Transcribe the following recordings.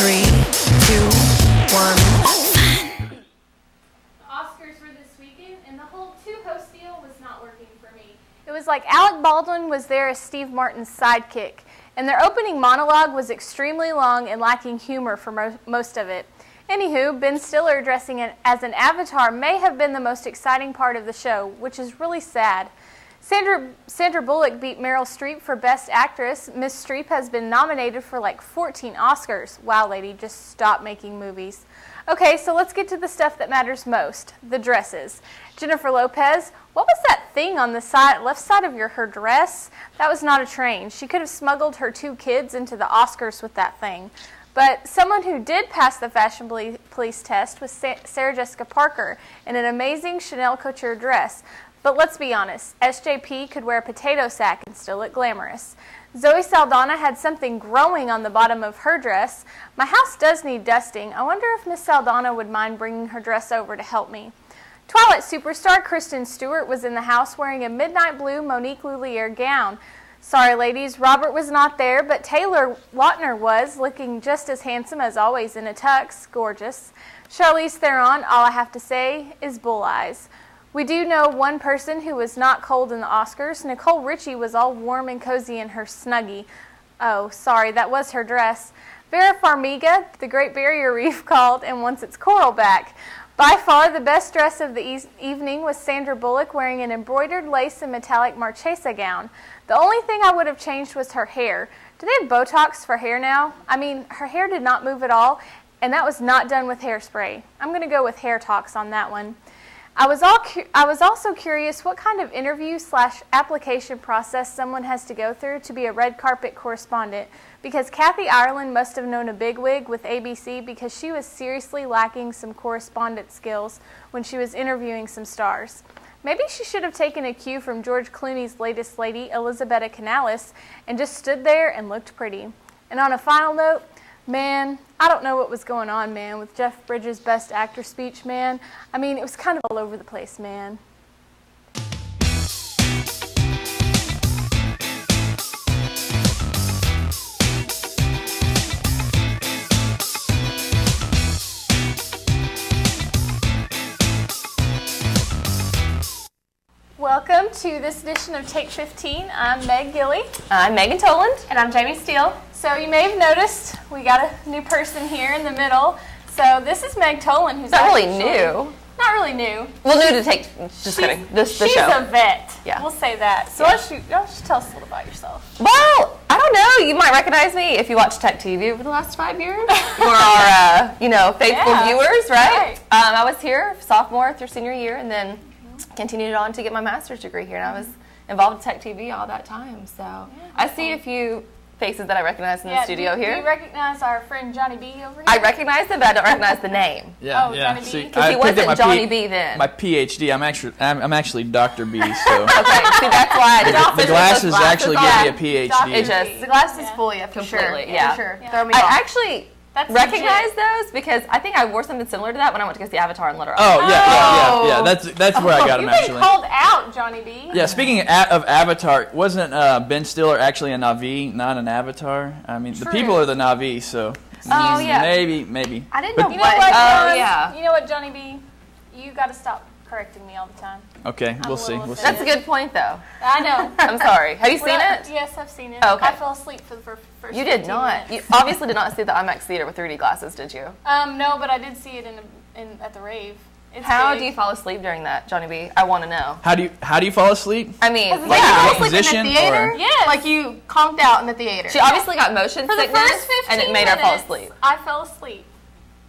3, 2, 1. Oscars were this weekend, and the whole two-host deal was not working for me. It was like Alec Baldwin was there as Steve Martin's sidekick, and their opening monologue was extremely long and lacking humor for most of it. Anywho, Ben Stiller dressing as an avatar may have been the most exciting part of the show, which is really sad. Sandra Bullock beat Meryl Streep for Best Actress. Miss Streep has been nominated for like 14 Oscars. Wow, lady, just stop making movies. Okay, so let's get to the stuff that matters most, the dresses. Jennifer Lopez, what was that thing on the left side of her dress? That was not a train. She could have smuggled her 2 kids into the Oscars with that thing. But someone who did pass the Fashion Police test was Sarah Jessica Parker in an amazing Chanel couture dress. But let's be honest, SJP could wear a potato sack and still look glamorous. Zoe Saldana had something growing on the bottom of her dress. My house does need dusting. I wonder if Miss Saldana would mind bringing her dress over to help me. Twilight superstar Kristen Stewart was in the house wearing a midnight blue Monique Lhuillier gown. Sorry, ladies, Robert was not there, but Taylor Lautner was, looking just as handsome as always in a tux. Gorgeous. Charlize Theron, all I have to say is bull eyes. We do know one person who was not cold in the Oscars. Nicole Richie was all warm and cozy in her Snuggie. Oh, sorry, that was her dress. Vera Farmiga, the Great Barrier Reef called and wants its coral back. By far, the best dress of the evening was Sandra Bullock wearing an embroidered lace and metallic Marchesa gown. The only thing I would have changed was her hair. Do they have Botox for hair now? I mean, her hair did not move at all, and that was not done with hairspray. I'm going to go with Hair Tox on that one. I was also curious what kind of interview/application process someone has to go through to be a red carpet correspondent, because Kathy Ireland must have known a bigwig with ABC because she was seriously lacking some correspondent skills when she was interviewing some stars. Maybe she should have taken a cue from George Clooney's latest lady, Elizabeth Canalis, and just stood there and looked pretty. And on a final note, man, I don't know what was going on, man, with Jeff Bridges' Best Actor speech, man. I mean, it was kind of all over the place, man. Welcome to this edition of Take 15. I'm Meg Gilly. I'm Megan Toland. And I'm Jamie Steele. So you may have noticed we got a new person here in the middle. So this is Meg Toland, who's not really new. Not really new. Well, new to Take. Just kidding. The show. She's a vet. Yeah. We'll say that. So why don't you tell us a little about yourself? Well, I don't know. You might recognize me if you watch Tech TV over the last 5 years. For our, faithful viewers, right? I was here sophomore through senior year, and then continued on to get my master's degree here, and I was involved in Tech TV all that time. So I see a few faces that I recognize in the studio here. Do you recognize our friend Johnny B over here? I recognize him, but I don't recognize the name. Johnny B. Because he wasn't Johnny B then. My PhD, I'm actually Dr. B. So okay, see that's why I the glasses actually give me a PhD. The glasses fool you for completely. Sure. Yeah. For sure. Throw me off. I actually recognize those because I think I wore something similar to that when I went to go see Avatar and Letter of. Yeah. That's where I got him actually. You've been called out, Johnny B. Yeah. Speaking of Avatar, wasn't Ben Stiller actually a Na'vi, not an Avatar? I mean, the people are the Na'vi, so. Maybe. I didn't know. You know what, Johnny B? You got to stop correcting me all the time. Okay, we'll see. That's a good point, though. I know. I'm sorry. Have you seen it? Yes, I've seen it. Oh, okay. I fell asleep for the first. You did not. You obviously did not see the IMAX theater with 3D glasses, did you? No, but I did see it at the rave. How do you fall asleep during that, Johnny B? I want to know. How do you fall asleep? I mean, like a position in the theater? Yes. Like you conked out in the theater. She obviously got motion sickness, for the first 15 and it made her fall asleep. I fell asleep.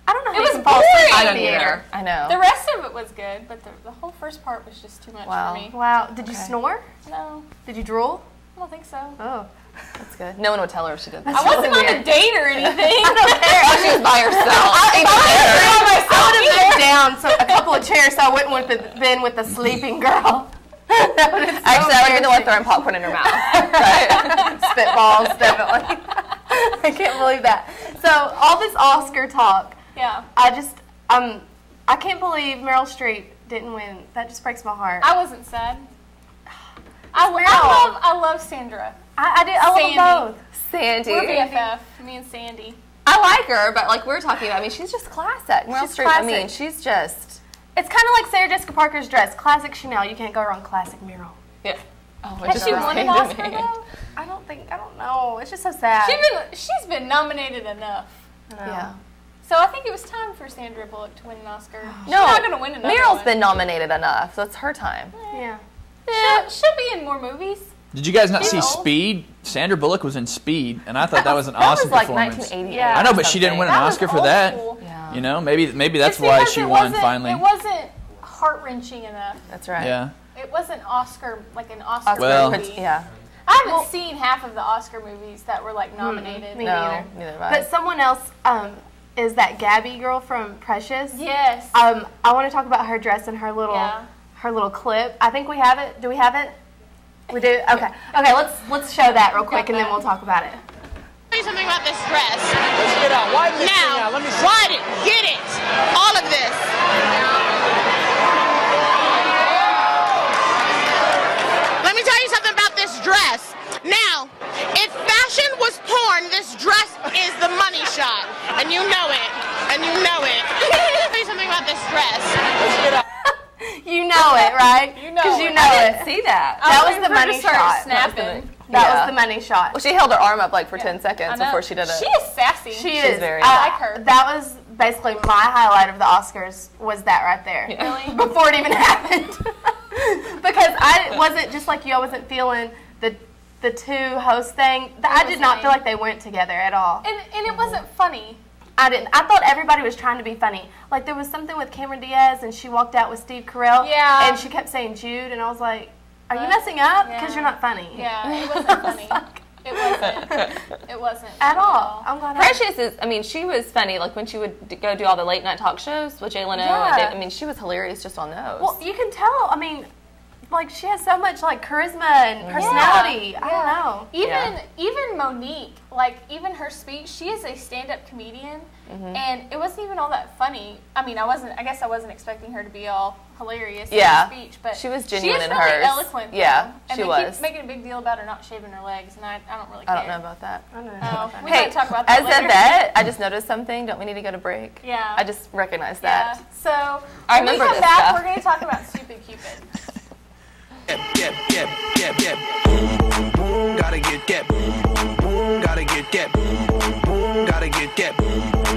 I don't know how it you was can fall asleep boring in the theater. I know. The rest of it was good, but the whole first part was just too much for me. Wow. Did you snore? No. Did you drool? I don't think so. Oh. That's good. No one would tell her if she did that. I wasn't on a date or anything. I don't care. She was by herself. I would have moved down a couple of chairs so I wouldn't have been with the sleeping girl. Actually, I would be the one throwing popcorn in her mouth. Right? Spitballs, definitely. I can't believe that. So, all this Oscar talk. Yeah. I can't believe Meryl Streep didn't win. That just breaks my heart. I wasn't sad. I love Sandra. I love both. Sandy. We're BFF. Me and Sandy. I like her, but like we were talking about, I mean, she's just classic. She's classic. I mean, she's just. It's kind of like Sarah Jessica Parker's dress. Classic Chanel. You can't go wrong. Classic Meryl. Yeah. Oh, has she won an Oscar though? I don't know. It's just so sad. She's been nominated enough. Yeah. So I think it was time for Sandra Bullock to win an Oscar. She's No, not going to win another Meryl's one. been nominated enough, so it's her time. Yeah. She'll be in more movies. Did you guys not see old. Speed? Sandra Bullock was in Speed, and I thought that was an That awesome was like performance. 1988. Yeah. I know, but she didn't win an That was Oscar for old that. school. Yeah. You know, maybe that's It's why because she it won wasn't- finally. It wasn't heart-wrenching enough. That's right. Yeah. It wasn't Oscar, like an Oscar Well- movie. Yeah. I haven't seen half of the Oscar movies that were like nominated. Me No, neither. neither have I. But someone else is that Gabby girl from Precious. Yes. I want to talk about her dress and her little clip. I think we have it. Do we have it? We do. Okay. Okay. Let's show that real quick, and then we'll talk about it. Tell me something about this dress. Let's get out. Widen this thing out. Let me see. Widen. Get it. All of this. Let me tell you something about this dress. Now, if fashion was porn, this dress is the money shot. And you know it. And you know it. Tell me something about this dress. Let's get out. You know it, right? You know Because it. you know I it. didn't see that. That was waiting the for her to money start shot. snapping. That Yeah. was the money shot. Well, she held her arm up like for 10 I seconds know. before she did it. She is sassy. She She's is. very- I like her. That was basically my highlight of the Oscars. Was that right there? Really? Before it even happened. Because I wasn't just like you. I wasn't feeling the two host thing. I did not feel like they went together at all. And it wasn't funny. I didn't. I thought everybody was trying to be funny. Like there was something with Cameron Diaz, and she walked out with Steve Carell. Yeah. And she kept saying Jude, and I was like, "Are you messing up? Because Yeah. you're not funny." Yeah, it wasn't funny. It wasn't. It wasn't At funny all. I'm glad. Precious is, I mean, she was funny. Like when she would go do all the late night talk shows with Jay Leno. Yeah. I mean, she was hilarious just on those. Well, you can tell. I mean, like she has so much like charisma and personality. I don't know. Even Monique, like even her speech, she is a stand-up comedian, and it wasn't even all that funny. I mean, I guess I wasn't expecting her to be all hilarious in her speech, but she was genuine she is in really hers. eloquent. Yeah, though. And she they was. keep making a big deal about her not shaving her legs, and I don't really care. I don't know about that. I don't know. Oh, we Hey, might talk about that as later. a vet, I just noticed something. Don't we need to go to break? Yeah. I just recognized Yeah. that. So I when we remember come this back, stuff. we're going to talk about Stupid Cupid. Boom, boom, gotta get that. Boom, boom, gotta get that. Boom, boom, gotta get that.